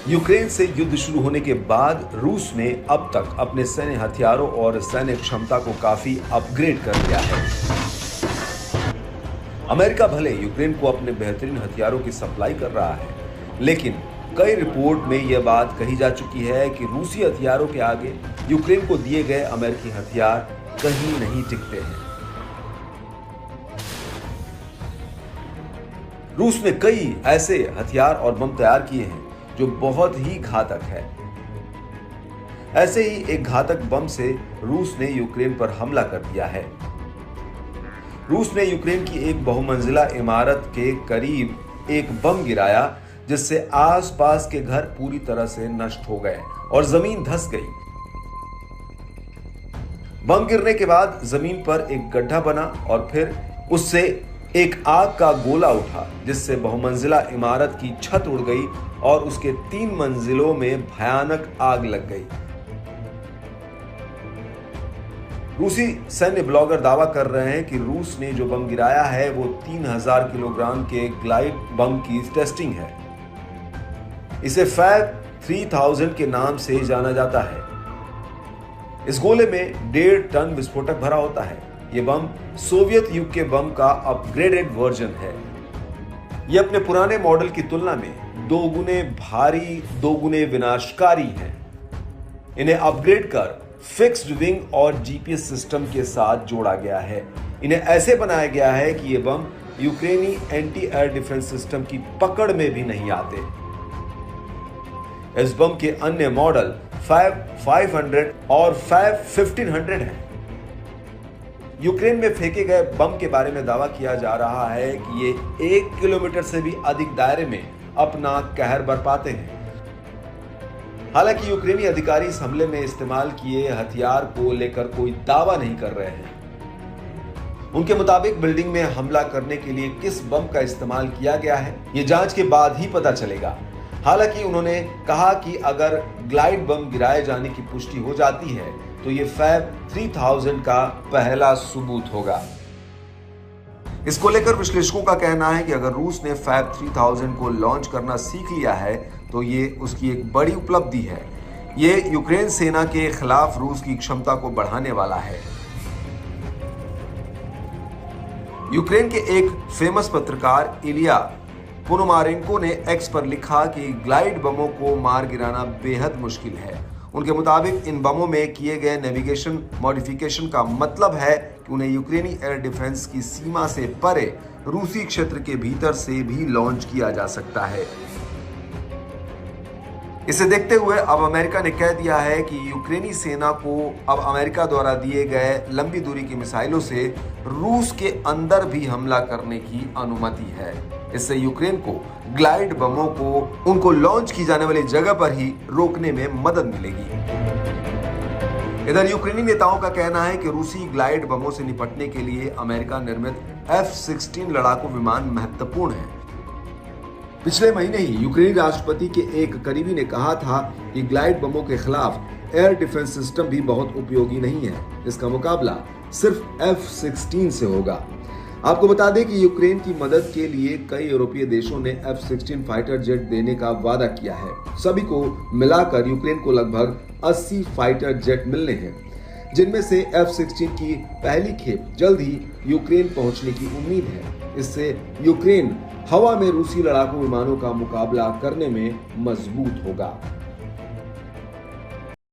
Ukraine से युद्ध शुरू होने के बाद रूस ने अब तक अपने सैन्य हथियारों और सैन्य क्षमता को काफी अपग्रेड कर लिया है। अमेरिका भले यूक्रेन को अपने बेहतरीन हथियारों की सप्लाई कर रहा है, लेकिन कई रिपोर्ट में यह बात कही जा चुकी है कि रूसी हथियारों के आगे यूक्रेन को दिए गए अमेरिकी हथियार कहीं नहीं टिकते हैं। रूस ने कई ऐसे हथियार और बम तैयार किए हैं जो बहुत ही घातक है। ऐसे ही एक घातक बम से रूस ने यूक्रेन पर हमला कर दिया है। रूस ने यूक्रेन की एक बहुमंजिला इमारत के करीब एक बम गिराया, जिससे आसपास के घर पूरी तरह से नष्ट हो गए और जमीन धंस गई। बम गिरने के बाद जमीन पर एक गड्ढा बना और फिर उससे एक आग का गोला उठा, जिससे बहुमंजिला इमारत की छत उड़ गई और उसके 3 मंजिलों में भयानक आग लग गई। रूसी सैन्य ब्लॉगर दावा कर रहे हैं कि रूस ने जो बम गिराया है वो 3000 किलोग्राम के ग्लाइड बम की टेस्टिंग है। इसे फैब 3000 के नाम से जाना जाता है। इस गोले में 1.5 टन विस्फोटक भरा होता है। यह बम सोवियत युग के बम का अपग्रेडेड वर्जन है। यह अपने पुराने मॉडल की तुलना में 2 गुने भारी, 2 गुने विनाशकारी हैं। इन्हें अपग्रेड कर फिक्स्ड विंग और जीपीएस सिस्टम के साथ जोड़ा गया है। इन्हें ऐसे बनाया गया है कि ये बम यूक्रेनी एंटी एयर डिफेंस सिस्टम की पकड़ में भी नहीं आते। इस बम के अन्य मॉडल फैब 500 और फैब 1500 हैं। यूक्रेन में फेंके गए बम के बारे में दावा किया जा रहा है कि ये 1 किलोमीटर से भी अधिक दायरे में अपना कहर बरपाते हैं। हालांकि यूक्रेनी अधिकारी इस हमले में इस्तेमाल किए हथियार को लेकर कोई दावा नहीं कर रहे हैं। उनके मुताबिक बिल्डिंग में हमला करने के लिए किस बम का इस्तेमाल किया गया है, यह जांच के बाद ही पता चलेगा। हालांकि उन्होंने कहा कि अगर ग्लाइड बम गिराए जाने की पुष्टि हो जाती है तो यह फैब 3000 का पहला सबूत होगा। इसको लेकर विश्लेषकों का कहना है कि अगर रूस ने फैब 3000 को लॉन्च करना सीख लिया है तो ये उसकी एक बड़ी उपलब्धि है। ये यूक्रेन सेना के खिलाफ रूस की क्षमता को बढ़ाने वाला है। यूक्रेन के एक फेमस पत्रकार इलिया पोनोमारेंको ने एक्स पर लिखा कि ग्लाइड बमों को मार गिराना बेहद मुश्किल है। उनके मुताबिक इन बमों में किए गए नेविगेशन मॉडिफिकेशन का मतलब है कि उन्हें यूक्रेनी एयर डिफेंस की सीमा से परे रूसी क्षेत्र के भीतर से भी लॉन्च किया जा सकता है। इसे देखते हुए अब अमेरिका ने कह दिया है कि यूक्रेनी सेना को अब अमेरिका द्वारा दिए गए लंबी दूरी की मिसाइलों से रूस के अंदर भी हमला करने की अनुमति है। इससे यूक्रेन को ग्लाइड बमों को उनको लॉन्च की जाने वाली जगह पर ही रोकने में मदद मिलेगी। इधर यूक्रेनी नेताओं का कहना है कि रूसी ग्लाइड बमों से निपटने के लिए अमेरिका निर्मित F-16 लड़ाकू विमान महत्वपूर्ण है। पिछले महीने ही यूक्रेनी राष्ट्रपति के एक करीबी ने कहा था कि ग्लाइड बमों के खिलाफ एयर डिफेंस सिस्टम भी बहुत उपयोगी नहीं है। इसका मुकाबला सिर्फ F-16 से होगा। आपको बता दें कि यूक्रेन की मदद के लिए कई यूरोपीय देशों ने F-16 फाइटर जेट देने का वादा किया है। सभी को मिलाकर यूक्रेन को लगभग 80 फाइटर जेट मिलने हैं, जिनमें से F-16 की पहली खेप जल्द ही यूक्रेन पहुंचने की उम्मीद है। इससे यूक्रेन हवा में रूसी लड़ाकू विमानों का मुकाबला करने में मजबूत होगा।